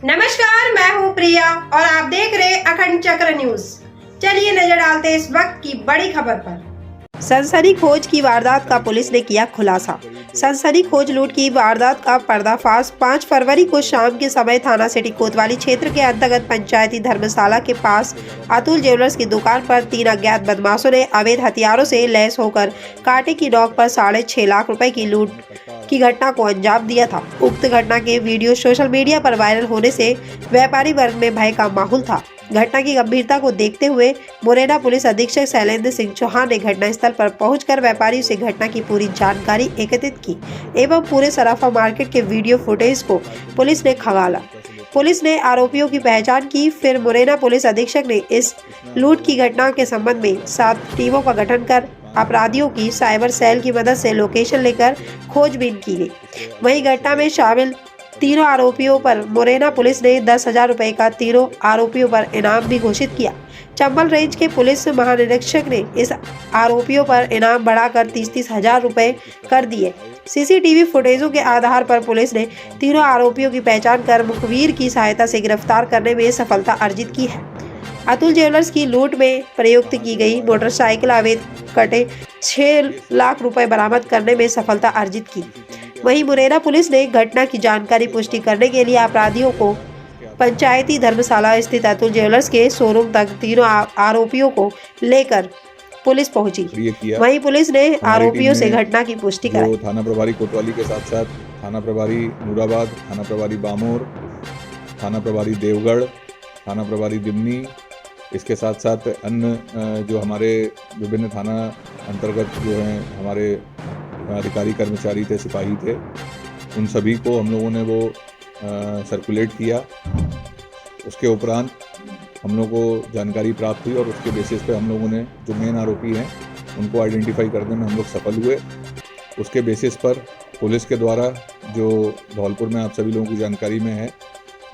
नमस्कार, मैं हूं प्रिया और आप देख रहे अखंड चक्र न्यूज। चलिए नजर डालते हैं इस वक्त की बड़ी खबर पर। सनसनीखेज की वारदात का पुलिस ने किया खुलासा। सनसनीखेज लूट की वारदात का पर्दाफाश 5 फरवरी को शाम के समय थाना सिटी कोतवाली क्षेत्र के अंतर्गत पंचायती धर्मशाला के पास अतुल ज्वेलर्स की दुकान पर 3 अज्ञात बदमाशों ने अवैध हथियारों से लैस होकर कांटे की नोक पर 6.5 लाख रुपए की लूट की घटना को अंजाम दिया था। उक्त घटना के वीडियो सोशल मीडिया पर वायरल होने से व्यापारी वर्ग में भय का माहौल था। घटना की गंभीरता को देखते हुए मुरैना पुलिस अधीक्षक शैलेंद्र सिंह चौहान ने घटनास्थल पर पहुंचकर व्यापारियों से घटना की पूरी जानकारी एकत्रित की एवं पूरे सराफा मार्केट के वीडियो फुटेज को पुलिस ने खंगाला। पुलिस ने आरोपियों की पहचान की। फिर मुरैना पुलिस अधीक्षक ने इस लूट की घटना के संबंध में 7 टीमों का गठन कर अपराधियों की साइबर सेल की मदद से लोकेशन लेकर खोजबीन की गई। वहीं घटना में शामिल तीनों आरोपियों पर मुरैना पुलिस ने 10,000 रुपए का तीनों आरोपियों पर इनाम भी घोषित किया। चंबल रेंज के पुलिस महानिरीक्षक ने इस आरोपियों पर इनाम बढ़ाकर 30-30 हजार रुपए कर दिए। सीसीटीवी फुटेजों के आधार पर पुलिस ने तीनों आरोपियों की पहचान कर मुखबिर की सहायता से गिरफ्तार करने में सफलता अर्जित की है। अतुल ज्वेलर्स की लूट में प्रयुक्त की गई मोटरसाइकिल अवैध कटे 6 लाख रुपए बरामद करने में सफलता अर्जित की। वहीं मुरैना पुलिस ने घटना की जानकारी पुष्टि करने के लिए अपराधियों को पंचायती धर्मशाला स्थित अतुल ज्वेलर्स के शोरूम तक तीनों आरोपियों को लेकर पुलिस पहुंची। वहीं पुलिस ने आरोपियों से घटना की पुष्टि कराई। थाना प्रभारी कोतवाली के साथ साथ थाना प्रभारी नूराबाद, थाना प्रभारी बामोर, थाना प्रभारी देवगढ़, थाना प्रभारी दिमनी, इसके साथ साथ अन्य जो हमारे विभिन्न थाना अंतर्गत जो हैं हमारे अधिकारी कर्मचारी थे, सिपाही थे, उन सभी को हम लोगों ने वो सर्कुलेट किया। उसके उपरांत हम लोगों को जानकारी प्राप्त हुई और उसके बेसिस पे हम लोगों ने जो मेन आरोपी हैं उनको आइडेंटिफाई करने में हम लोग सफल हुए। उसके बेसिस पर पुलिस के द्वारा जो धौलपुर में आप सभी लोगों की जानकारी में है,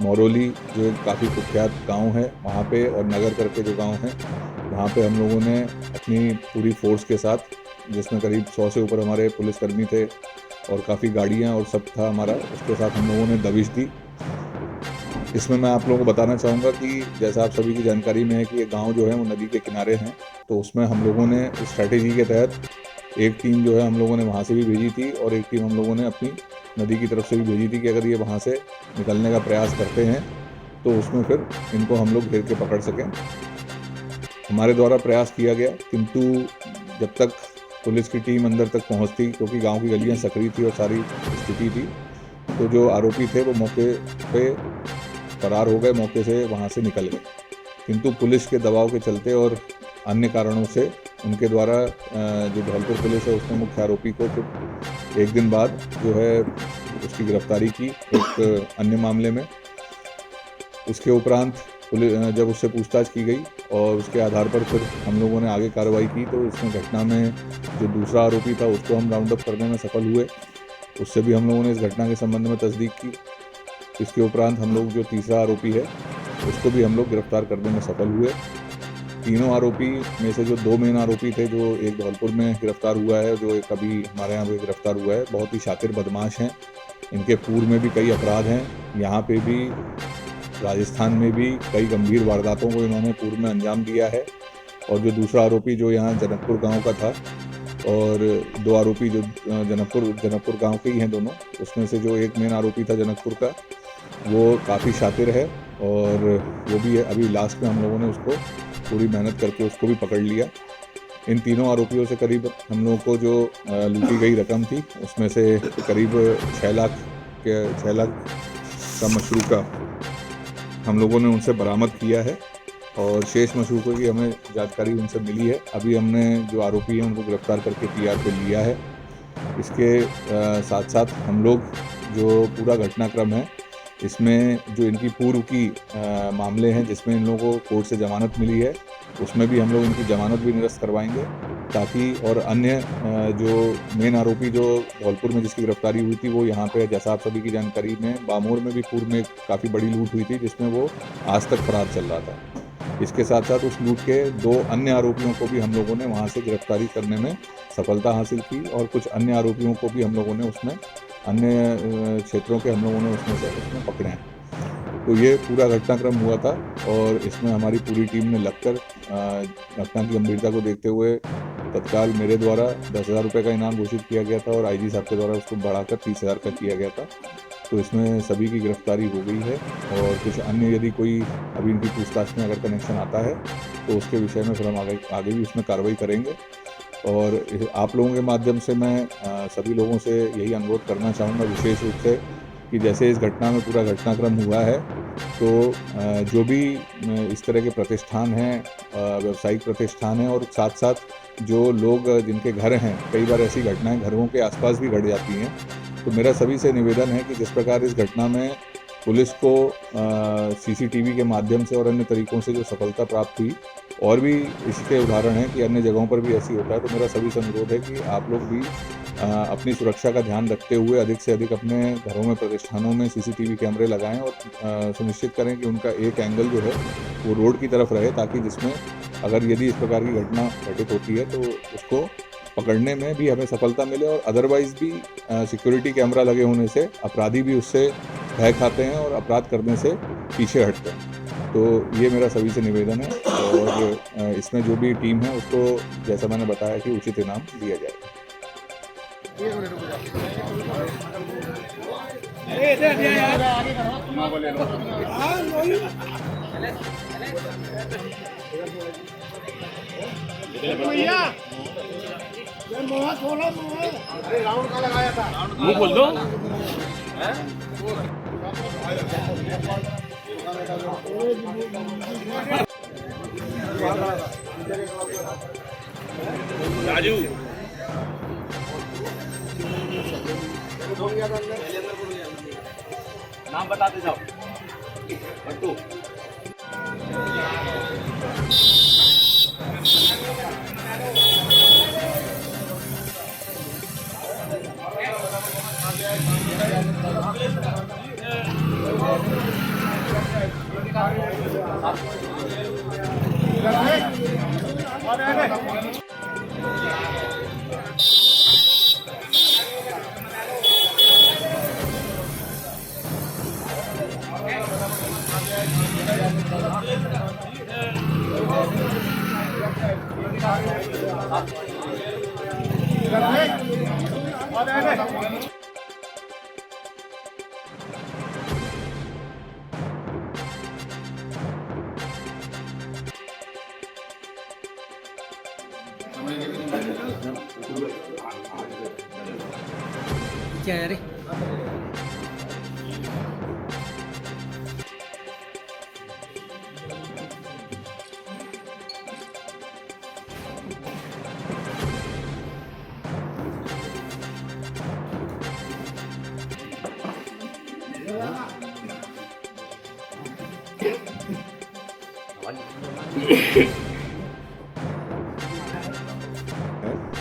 मौरोली जो एक काफ़ी कुख्यात गांव है, वहाँ पे और नगर करके जो गांव है वहाँ पे हम लोगों ने अपनी पूरी फोर्स के साथ, जिसमें करीब 100 से ऊपर हमारे पुलिसकर्मी थे और काफ़ी गाड़ियाँ और सब था हमारा, उसके साथ हम लोगों ने दबिश दी। इसमें मैं आप लोगों को बताना चाहूँगा कि जैसा आप सभी की जानकारी में है कि ये गांव जो है वो नदी के किनारे हैं, तो उसमें हम लोगों ने स्ट्रैटेजी के तहत एक टीम जो है हम लोगों ने वहाँ से भी भेजी थी और एक टीम हम लोगों ने अपनी नदी की तरफ से भी भेजी थी कि अगर ये वहाँ से निकलने का प्रयास करते हैं तो उसमें फिर इनको हम लोग घेर के पकड़ सकें। हमारे द्वारा प्रयास किया गया, किंतु जब तक पुलिस की टीम अंदर तक पहुँचती, क्योंकि गांव की गलियां सक्रिय थी और सारी स्थिति थी, तो जो आरोपी थे वो मौके पे फरार हो गए, मौके से वहाँ से निकल गए। किंतु पुलिस के दबाव के चलते और अन्य कारणों से उनके द्वारा जो धौलपुर पुलिस है उसने मुख्य आरोपी को फिर एक दिन बाद जो है उसकी गिरफ्तारी की एक अन्य मामले में। इसके उपरांत पुलिस जब उससे पूछताछ की गई और उसके आधार पर फिर हम लोगों ने आगे कार्रवाई की, तो इसमें घटना में जो दूसरा आरोपी था उसको हम राउंड अप करने में सफल हुए। उससे भी हम लोगों ने इस घटना के संबंध में तस्दीक की। इसके उपरांत हम लोग जो तीसरा आरोपी है उसको भी हम लोग गिरफ्तार करने में सफल हुए। तीनों आरोपी में से जो 2 मेन आरोपी थे, जो एक धौलपुर में गिरफ्तार हुआ है, जो एक अभी हमारे यहाँ पे गिरफ्तार हुआ है, बहुत ही शातिर बदमाश हैं। इनके पूर्व में भी कई अपराध हैं, यहाँ पे भी राजस्थान में भी कई गंभीर वारदातों को इन्होंने पूर्व में अंजाम दिया है। और जो दूसरा आरोपी जो यहाँ जनकपुर गांव का था और 2 आरोपी जो जनकपुर गांव के ही हैं दोनों, उसमें से जो एक मेन आरोपी था जनकपुर का, वो काफ़ी शातिर है और वो भी अभी लास्ट में हम लोगों ने उसको पूरी मेहनत करके उसको भी पकड़ लिया। इन तीनों आरोपियों से करीब हम लोगों को जो लूटी गई रकम थी उसमें से करीब 6 लाख का मशरूका हम लोगों ने उनसे बरामद किया है और शेष मशरूकों की हमें जानकारी उनसे मिली है। अभी हमने जो आरोपी हैं उनको गिरफ्तार करके पीआर पे लिया है। इसके साथ साथ हम लोग जो पूरा घटनाक्रम है इसमें जो इनकी पूर्व की मामले हैं जिसमें इन लोगों को कोर्ट से जमानत मिली है, उसमें भी हम लोग इनकी जमानत भी निरस्त करवाएंगे, ताकि और अन्य जो मेन आरोपी जो धौलपुर में जिसकी गिरफ्तारी हुई थी वो यहाँ पे, जैसा आप सभी की जानकारी में, बामोर में भी पूर्व में काफ़ी बड़ी लूट हुई थी जिसमें वो आज तक फरार चल रहा था। इसके साथ साथ उस लूट के 2 अन्य आरोपियों को भी हम लोगों ने वहाँ से गिरफ्तारी करने में सफलता हासिल की और कुछ अन्य आरोपियों को भी हम लोगों ने उसमें अन्य क्षेत्रों के हम लोगों ने उसमें पकड़े हैं। तो ये पूरा घटनाक्रम हुआ था और इसमें हमारी पूरी टीम ने लगकर घटना की गंभीरता को देखते हुए तत्काल मेरे द्वारा 10,000 रुपये का इनाम घोषित किया गया था और आईजी साहब के द्वारा उसको बढ़ाकर 30,000 का किया गया था। तो इसमें सभी की गिरफ्तारी हो गई है और कुछ अन्य यदि कोई अभी इनकी पूछताछ में अगर कनेक्शन आता है तो उसके विषय में फिर हम आगे भी उसमें कार्रवाई करेंगे। और आप लोगों के माध्यम से मैं सभी लोगों से यही अनुरोध करना चाहूँगा विशेष रूप से कि जैसे इस घटना में पूरा घटनाक्रम हुआ है तो जो भी इस तरह के प्रतिष्ठान हैं, व्यावसायिक प्रतिष्ठान हैं और साथ साथ जो लोग जिनके घर हैं, कई बार ऐसी घटनाएं घरों के आसपास भी घट जाती हैं। तो मेरा सभी से निवेदन है कि जिस प्रकार इस घटना में पुलिस को सीसीटीवी के माध्यम से और अन्य तरीकों से जो सफलता प्राप्त हुई, और भी इसके उदाहरण हैं कि अन्य जगहों पर भी ऐसी होता है। तो मेरा सभी से अनुरोध है कि आप लोग भी अपनी सुरक्षा का ध्यान रखते हुए अधिक से अधिक अपने घरों में, प्रतिष्ठानों में सीसीटीवी कैमरे लगाएं और सुनिश्चित करें कि उनका एक एंगल जो है वो रोड की तरफ रहे, ताकि जिसमें अगर यदि इस प्रकार की घटना घटित होती है तो उसको पकड़ने में भी हमें सफलता मिले और अदरवाइज भी सिक्योरिटी कैमरा लगे होने से अपराधी भी उससे भय खाते हैं और अपराध करने से पीछे हटते हैं। तो ये मेरा सभी से निवेदन है और इसमें जो भी टीम है उसको जैसा मैंने बताया कि उचित इनाम दिया जाएगा। मुंह खोल दो। राजू नाम बताते जाओ। बट्टू क्या है रे?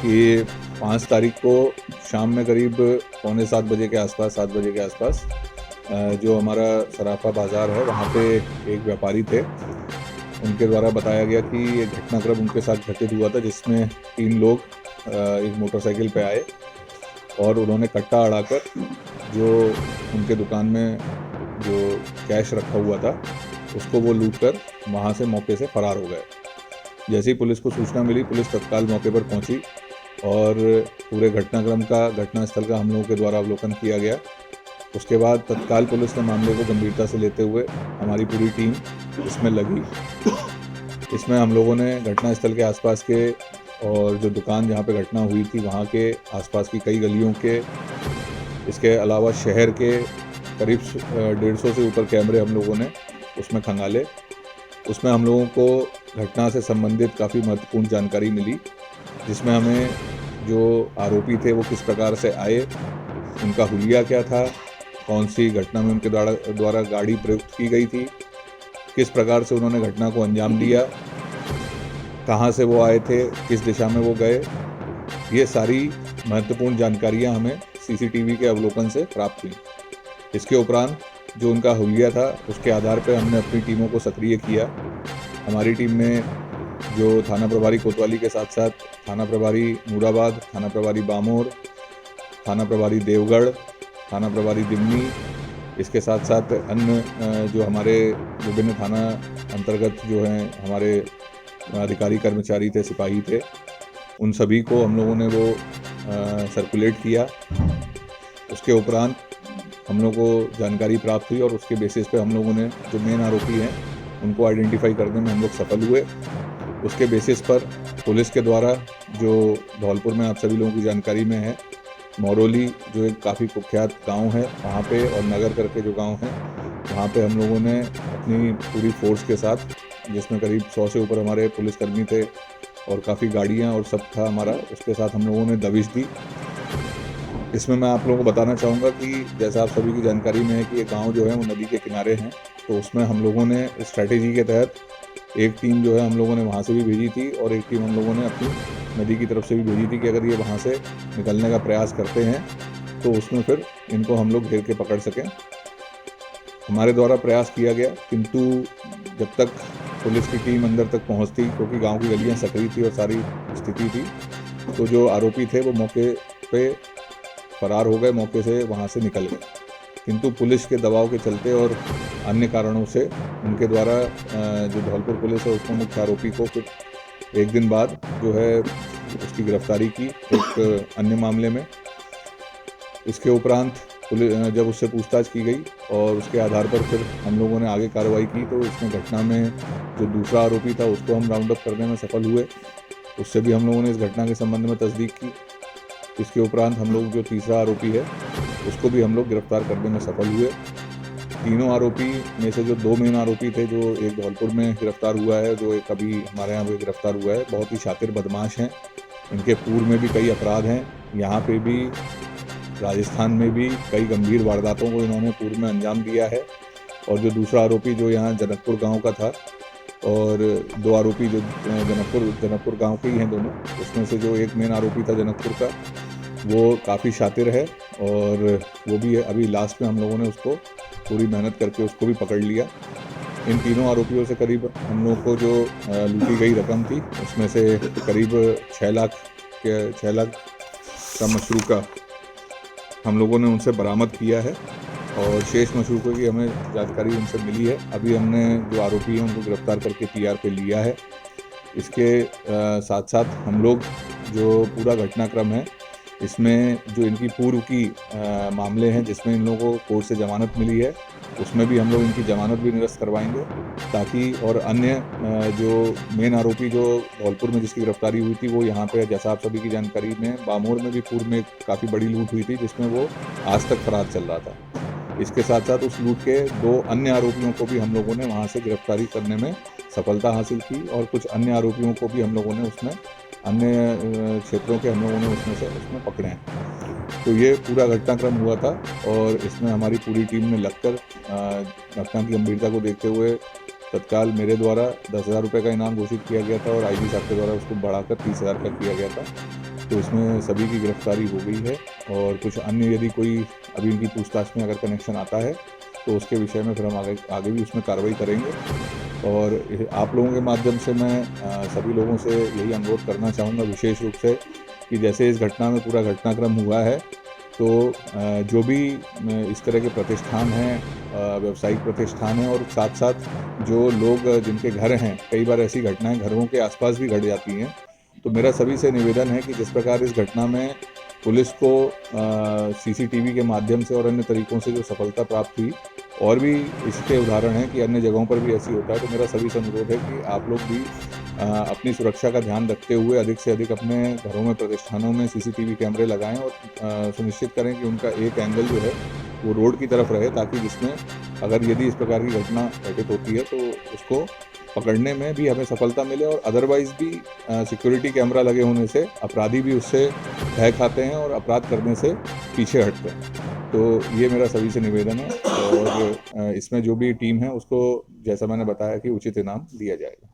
कि 5 तारीख को शाम में करीब 6:45 बजे के आसपास, 7 बजे के आसपास जो हमारा सराफा बाज़ार है वहाँ पे एक व्यापारी थे, उनके द्वारा बताया गया कि ये घटनाक्रम उनके साथ घटित हुआ था जिसमें 3 लोग एक मोटरसाइकिल पे आए और उन्होंने कट्टा अड़ाकर जो उनके दुकान में जो कैश रखा हुआ था उसको वो लूट कर वहाँ से मौके से फरार हो गए। जैसे ही पुलिस को सूचना मिली, पुलिस तत्काल मौके पर पहुंची और पूरे घटनाक्रम का, घटनास्थल का हम लोगों के द्वारा अवलोकन किया गया। उसके बाद तत्काल पुलिस ने मामले को गंभीरता से लेते हुए हमारी पूरी टीम इसमें लगी। इसमें हम लोगों ने घटनास्थल के आसपास के और जो दुकान जहाँ पे घटना हुई थी वहाँ के आसपास की कई गलियों के, इसके अलावा शहर के करीब 150 से ऊपर कैमरे हम लोगों ने उसमें खंगाले। उसमें हम लोगों को घटना से संबंधित काफ़ी महत्वपूर्ण जानकारी मिली, जिसमें हमें जो आरोपी थे वो किस प्रकार से आए, उनका हुलिया क्या था, कौन सी घटना में उनके द्वारा गाड़ी प्रयुक्त की गई थी, किस प्रकार से उन्होंने घटना को अंजाम दिया, कहाँ से वो आए थे, किस दिशा में वो गए, ये सारी महत्वपूर्ण जानकारियाँ हमें सीसीटीवी के अवलोकन से प्राप्त हुई। इसके उपरांत जो उनका हुलिया था उसके आधार पर हमने अपनी टीमों को सक्रिय किया। हमारी टीम में जो थाना प्रभारी कोतवाली के साथ साथ थाना प्रभारी नूराबाद, थाना प्रभारी बामोर, थाना प्रभारी देवगढ़, थाना प्रभारी दिमनी, इसके साथ साथ अन्य जो हमारे विभिन्न थाना अंतर्गत जो हैं हमारे अधिकारी कर्मचारी थे, सिपाही थे, उन सभी को हम लोगों ने वो सर्कुलेट किया। उसके उपरांत हम लोग को जानकारी प्राप्त हुई और उसके बेसिस पे हम लोगों ने जो मेन आरोपी हैं उनको आइडेंटिफाई करने में हम लोग सफल हुए। उसके बेसिस पर पुलिस के द्वारा जो धौलपुर में आप सभी लोगों की जानकारी में है, मौरोली जो एक काफ़ी कुख्यात गांव है, वहाँ पे और नगर करके जो गांव है, वहाँ पे हम लोगों ने अपनी पूरी फोर्स के साथ, जिसमें करीब 100 से ऊपर हमारे पुलिसकर्मी थे और काफ़ी गाड़ियाँ और सब था हमारा, उसके साथ हम लोगों ने दबिश दी। इसमें मैं आप लोगों को बताना चाहूँगा कि जैसा आप सभी की जानकारी में है कि ये गांव जो है वो नदी के किनारे हैं, तो उसमें हम लोगों ने स्ट्रैटेजी के तहत एक टीम जो है हम लोगों ने वहाँ से भी भेजी थी और एक टीम हम लोगों ने अपनी नदी की तरफ से भी भेजी थी कि अगर ये वहाँ से निकलने का प्रयास करते हैं तो उसमें फिर इनको हम लोग घेर के पकड़ सकें। हमारे द्वारा प्रयास किया गया, किंतु जब तक पुलिस की टीम अंदर तक पहुँचती, क्योंकि गाँव की गलियाँ सक्रिय थी और सारी स्थिति थी, तो जो आरोपी थे वो मौके पे फरार हो गए, मौके से वहाँ से निकल गए। किंतु पुलिस के दबाव के चलते और अन्य कारणों से उनके द्वारा जो धौलपुर पुलिस है उसने मुख्य आरोपी को फिर एक दिन बाद जो है उसकी गिरफ्तारी की एक अन्य मामले में। इसके उपरांत पुलिस जब उससे पूछताछ की गई और उसके आधार पर फिर हम लोगों ने आगे कार्रवाई की, तो इसमें घटना में जो दूसरा आरोपी था उसको हम राउंड अप करने में सफल हुए। उससे भी हम लोगों ने इस घटना के संबंध में तस्दीक की। इसके उपरांत हम लोग जो तीसरा आरोपी है उसको भी हम लोग गिरफ्तार करने में सफल हुए। तीनों आरोपी में से जो 2 मेन आरोपी थे, जो एक धौलपुर में गिरफ्तार हुआ है, जो एक अभी हमारे यहाँ पे गिरफ्तार हुआ है, बहुत ही शातिर बदमाश हैं। इनके पूर्व में भी कई अपराध हैं, यहाँ पे भी राजस्थान में भी कई गंभीर वारदातों को इन्होंने पूर्व में अंजाम दिया है। और जो दूसरा आरोपी जो यहाँ जनकपुर गाँव का था और 2 आरोपी जो जनकपुर गांव के ही हैं दोनों, उसमें से जो एक मेन आरोपी था जनकपुर का, वो काफ़ी शातिर है और वो भी अभी लास्ट में हम लोगों ने उसको पूरी मेहनत करके उसको भी पकड़ लिया। इन तीनों आरोपियों से करीब हम लोग को जो लूटी गई रकम थी उसमें से करीब 6 लाख का मशरूका हम लोगों ने उनसे बरामद किया है और शेष मशरूकों की हमें जानकारी उनसे मिली है। अभी हमने जो आरोपी हैं उनको गिरफ्तार करके पीआर पे लिया है। इसके साथ साथ हम लोग जो पूरा घटनाक्रम है इसमें जो इनकी पूर्व की मामले हैं जिसमें इन लोगों को कोर्ट से जमानत मिली है, उसमें भी हम लोग इनकी जमानत भी निरस्त करवाएंगे, ताकि और अन्य जो मेन आरोपी जो धौलपुर में जिसकी गिरफ्तारी हुई थी वो यहाँ पे, जैसा आप सभी की जानकारी में, बामोर में भी पूर्व में काफ़ी बड़ी लूट हुई थी जिसमें वो आज तक फरार चल रहा था। इसके साथ साथ उस लूट के 2 अन्य आरोपियों को भी हम लोगों ने वहाँ से गिरफ्तारी करने में सफलता हासिल की और कुछ अन्य आरोपियों को भी हम लोगों ने उसमें अन्य क्षेत्रों के हम लोगों ने उसमें पकड़े हैं। तो ये पूरा घटनाक्रम हुआ था और इसमें हमारी पूरी टीम ने लगकर घटना की गंभीरता को देखते हुए तत्काल मेरे द्वारा 10,000 रुपये का इनाम घोषित किया गया था और आईजी साहब के द्वारा उसको बढ़ाकर 30,000 तक किया गया था। तो इसमें सभी की गिरफ्तारी हो गई है और कुछ अन्य यदि कोई अभी इनकी पूछताछ में अगर कनेक्शन आता है तो उसके विषय में फिर हम आगे भी उसमें कार्रवाई करेंगे। और आप लोगों के माध्यम से मैं सभी लोगों से यही अनुरोध करना चाहूँगा विशेष रूप से कि जैसे इस घटना में पूरा घटनाक्रम हुआ है, तो जो भी इस तरह के प्रतिष्ठान हैं, व्यावसायिक प्रतिष्ठान हैं और साथ साथ जो लोग जिनके घर हैं, कई बार ऐसी घटनाएं घरों के आसपास भी घट जाती हैं, तो मेरा सभी से निवेदन है कि जिस प्रकार इस घटना में पुलिस को सीसीटीवी के माध्यम से और अन्य तरीकों से जो सफलता प्राप्त हुई, और भी इसके उदाहरण हैं कि अन्य जगहों पर भी ऐसी होता है, तो मेरा सभी से अनुरोध है कि आप लोग भी अपनी सुरक्षा का ध्यान रखते हुए अधिक से अधिक अपने घरों में, प्रतिष्ठानों में सीसीटीवी कैमरे लगाएं और सुनिश्चित करें कि उनका एक एंगल जो है वो रोड की तरफ रहे, ताकि जिसमें अगर यदि इस प्रकार की घटना घटित होती है तो उसको पकड़ने में भी हमें सफलता मिले और अदरवाइज़ भी सिक्योरिटी कैमरा लगे होने से अपराधी भी उससे भय खाते हैं और अपराध करने से पीछे हटते हैं। तो ये मेरा सभी से निवेदन है और इसमें जो भी टीम है उसको, जैसा मैंने बताया, कि उचित इनाम दिया जाएगा।